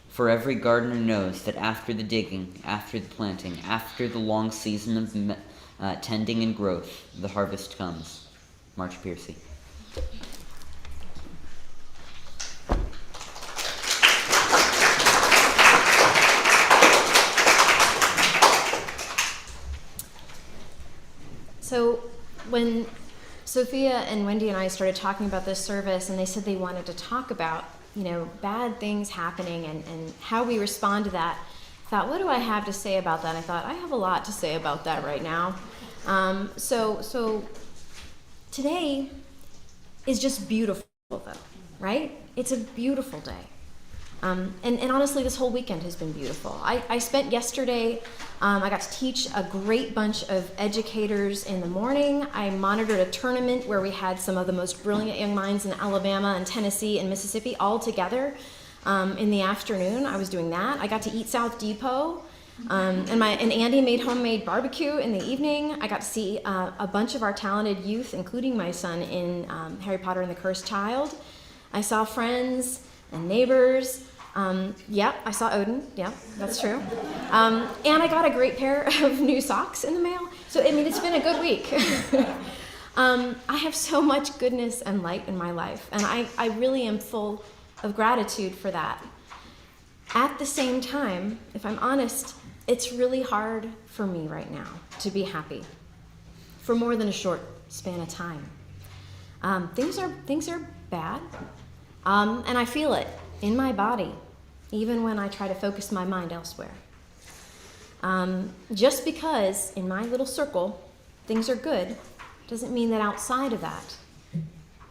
For every gardener knows that after the digging, after the planting, after the long season of tending and growth, the harvest comes. March Piercy.
So when Sophia and Wendy and I started talking about this service, and they said they wanted to talk about, bad things happening and how we respond to that, I thought, what do I have to say about that? I thought, I have a lot to say about that right now. So today is just beautiful, though, right? It's a beautiful day. And honestly, this whole weekend has been beautiful. I spent yesterday, I got to teach a great bunch of educators in the morning. I monitored a tournament where we had some of the most brilliant young minds in Alabama and Tennessee and Mississippi all together in the afternoon. I was doing that. I got to eat South Depot. And Andy made homemade barbecue in the evening. I got to see a bunch of our talented youth, including my son, in Harry Potter and the Cursed Child. I saw friends and neighbors. I saw Odin. Yeah, that's true. And I got a great pair of new socks in the mail. So, it's been a good week. I have so much goodness and light in my life, and I really am full of gratitude for that. At the same time, if I'm honest, it's really hard for me right now to be happy for more than a short span of time. Things are bad, and I feel it in my body, even when I try to focus my mind elsewhere. Just because in my little circle things are good doesn't mean that outside of that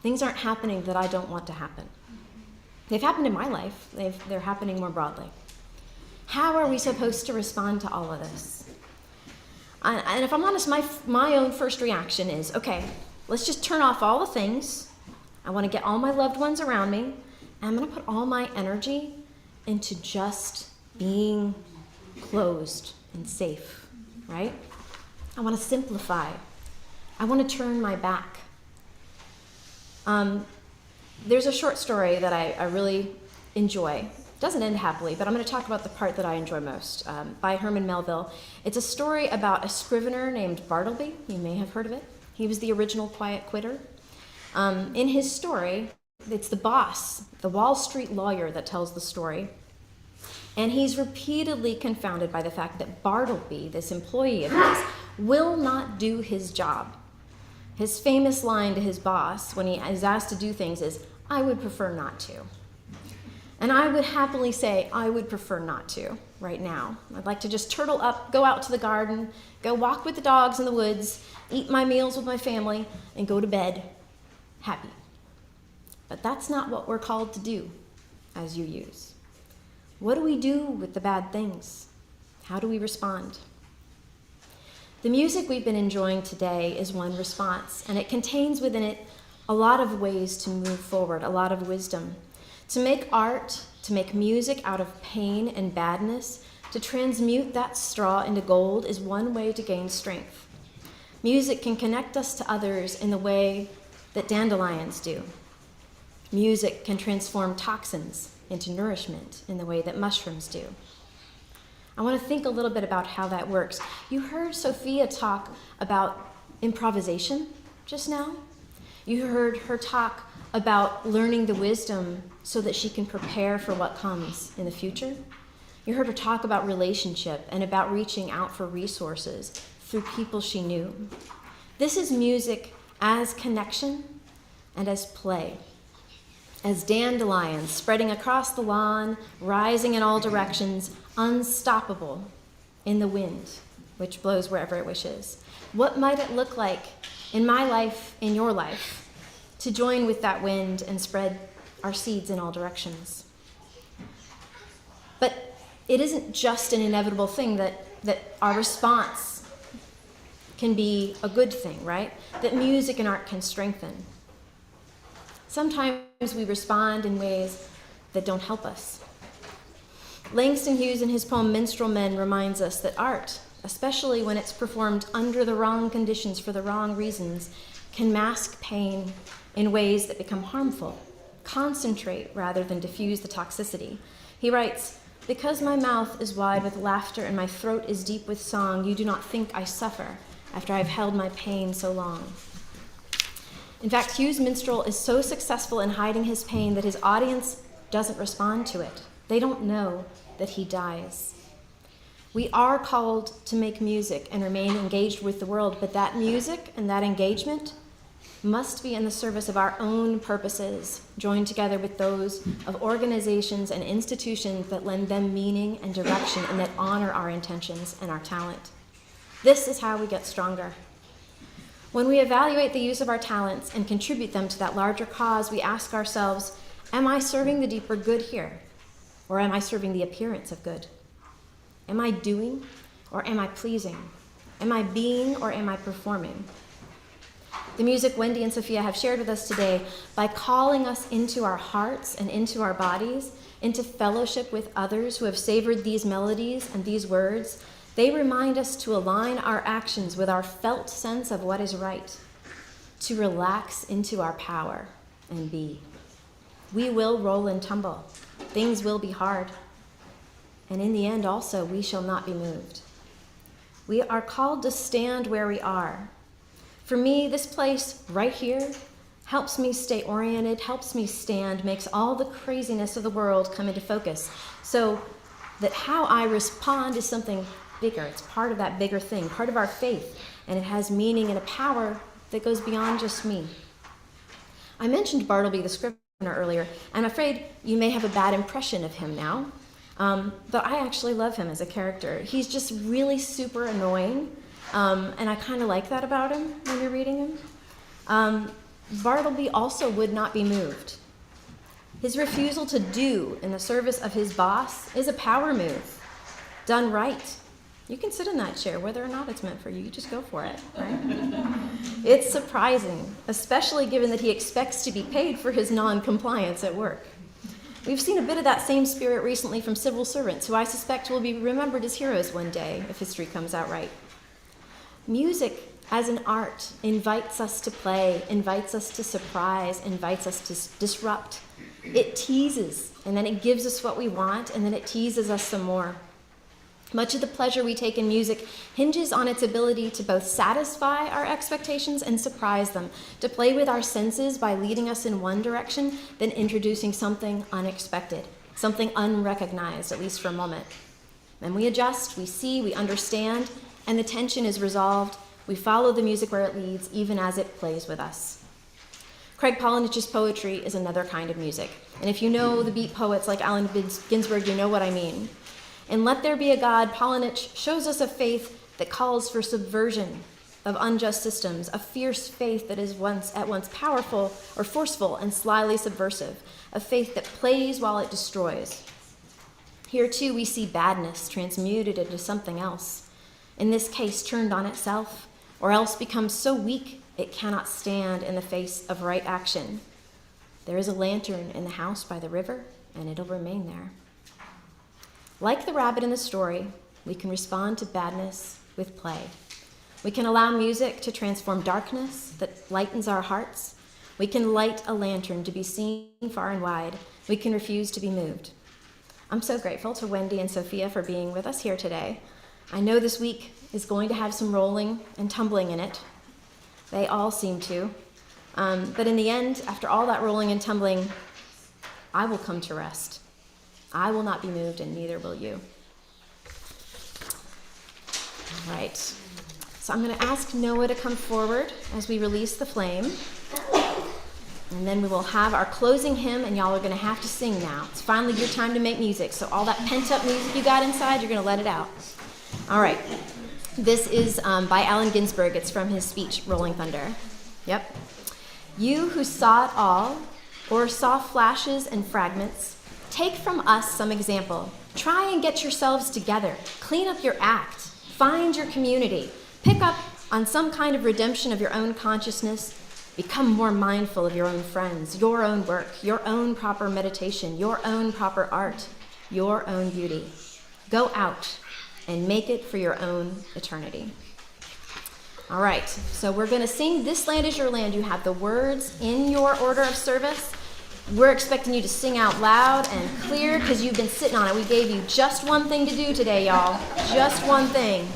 things aren't happening that I don't want to happen. They've happened in my life. They're happening more broadly. How are we supposed to respond to all of this? And if I'm honest, my own first reaction is, okay, let's just turn off all the things. I want to get all my loved ones around me. And I'm going to put all my energy into just being closed and safe, right? I want to simplify. I want to turn my back. There's a short story that I really enjoy. It doesn't end happily, but I'm going to talk about the part that I enjoy most, by Herman Melville. It's a story about a scrivener named Bartleby. You may have heard of it. He was the original quiet quitter. In his story, it's the boss, the Wall Street lawyer, that tells the story. And he's repeatedly confounded by the fact that Bartleby, this employee of his, will not do his job. His famous line to his boss when he is asked to do things is, "I would prefer not to." And I would happily say, I would prefer not to right now. I'd like to just turtle up, go out to the garden, go walk with the dogs in the woods, eat my meals with my family, and go to bed happy. But that's not what we're called to do as UUs. What do we do with the bad things? How do we respond? The music we've been enjoying today is one response, and it contains within it a lot of ways to move forward, a lot of wisdom. To make art, to make music out of pain and badness, to transmute that straw into gold is one way to gain strength. Music can connect us to others in the way that dandelions do. Music can transform toxins into nourishment in the way that mushrooms do. I want to think a little bit about how that works. You heard Sophia talk about improvisation just now. You heard her talk about learning the wisdom so that she can prepare for what comes in the future. You heard her talk about relationship and about reaching out for resources through people she knew. This is music as connection and as play. As dandelions spreading across the lawn, rising in all directions, unstoppable in the wind, which blows wherever it wishes. What might it look like in my life, in your life, to join with that wind and spread our seeds in all directions? But it isn't just an inevitable thing that our response can be a good thing, right? That music and art can strengthen. Sometimes we respond in ways that don't help us. Langston Hughes, in his poem Minstrel Men, reminds us that art, especially when it's performed under the wrong conditions for the wrong reasons, can mask pain in ways that become harmful, concentrate rather than diffuse the toxicity. He writes, "Because my mouth is wide with laughter and my throat is deep with song, you do not think I suffer after I've held my pain so long." In fact, Hughes' minstrel is so successful in hiding his pain that his audience doesn't respond to it. They don't know that he dies. We are called to make music and remain engaged with the world, but that music and that engagement must be in the service of our own purposes, joined together with those of organizations and institutions that lend them meaning and direction and that honor our intentions and our talent. This is how we get stronger. When we evaluate the use of our talents and contribute them to that larger cause, we ask ourselves, am I serving the deeper good here? Or am I serving the appearance of good? Am I doing or am I pleasing? Am I being or am I performing? The music Wendy and Sophia have shared with us today, by calling us into our hearts and into our bodies, into fellowship with others who have savored these melodies and these words, they remind us to align our actions with our felt sense of what is right, to relax into our power and be. We will roll and tumble. Things will be hard. And in the end also, we shall not be moved. We are called to stand where we are. For me, this place right here helps me stay oriented, helps me stand, makes all the craziness of the world come into focus, so that how I respond is something bigger. It's part of that bigger thing, part of our faith, and it has meaning and a power that goes beyond just me. I mentioned Bartleby the scrivener earlier. I'm afraid you may have a bad impression of him now, but I actually love him as a character. He's just really super annoying, and I kind of like that about him when you're reading him. Bartleby also would not be moved. His refusal to do in the service of his boss is a power move, done right. You can sit in that chair, whether or not it's meant for you. You just go for it, right? It's surprising, especially given that he expects to be paid for his non-compliance at work. We've seen a bit of that same spirit recently from civil servants, who I suspect will be remembered as heroes one day if history comes out right. Music as an art invites us to play, invites us to surprise, invites us to disrupt. It teases, and then it gives us what we want, and then it teases us some more. Much of the pleasure we take in music hinges on its ability to both satisfy our expectations and surprise them, to play with our senses by leading us in one direction, then introducing something unexpected, something unrecognized, at least for a moment. Then we adjust, we see, we understand, and the tension is resolved. We follow the music where it leads, even as it plays with us. Craig Polinich's poetry is another kind of music. And if you know the beat poets like Allen Ginsberg, you know what I mean. In Let There Be a God, Polinich shows us a faith that calls for subversion of unjust systems, a fierce faith that is at once powerful or forceful and slyly subversive, a faith that plays while it destroys. Here too we see badness transmuted into something else, in this case turned on itself, or else becomes so weak it cannot stand in the face of right action. There is a lantern in the house by the river, and it'll remain there. Like the rabbit in the story, we can respond to badness with play. We can allow music to transform darkness that lightens our hearts. We can light a lantern to be seen far and wide. We can refuse to be moved. I'm so grateful to Wendy and Sophia for being with us here today. I know this week is going to have some rolling and tumbling in it. They all seem to. But in the end, after all that rolling and tumbling, I will come to rest. I will not be moved, and neither will you. All right. So I'm going to ask Noah to come forward as we release the flame. And then we will have our closing hymn, and y'all are going to have to sing now. It's finally your time to make music. So all that pent-up music you got inside, you're going to let it out. All right. This is by Allen Ginsberg. It's from his speech, Rolling Thunder. Yep. You who saw it all, or saw flashes and fragments, take from us some example. Try and get yourselves together. Clean up your act. Find your community. Pick up on some kind of redemption of your own consciousness. Become more mindful of your own friends, your own work, your own proper meditation, your own proper art, your own beauty. Go out and make it for your own eternity. All right, so we're going to sing This Land Is Your Land. You have the words in your order of service. We're expecting you to sing out loud and clear because you've been sitting on it. We gave you just one thing to do today, y'all. Just one thing.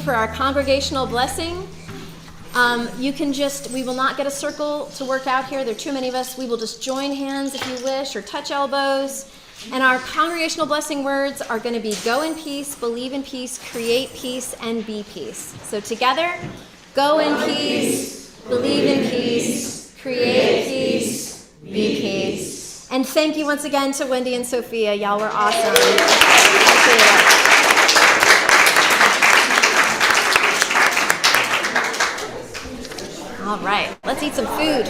for our congregational blessing. You can we will not get a circle to work out here. There are too many of us. We will just join hands if you wish, or touch elbows. And our congregational blessing words are going to be go in peace, believe in peace, create peace, and be peace. So together, go in peace, believe in peace, create peace, be peace. And thank you once again to Wendy and Sophia. Y'all were awesome. Appreciate it. All right, let's eat some food.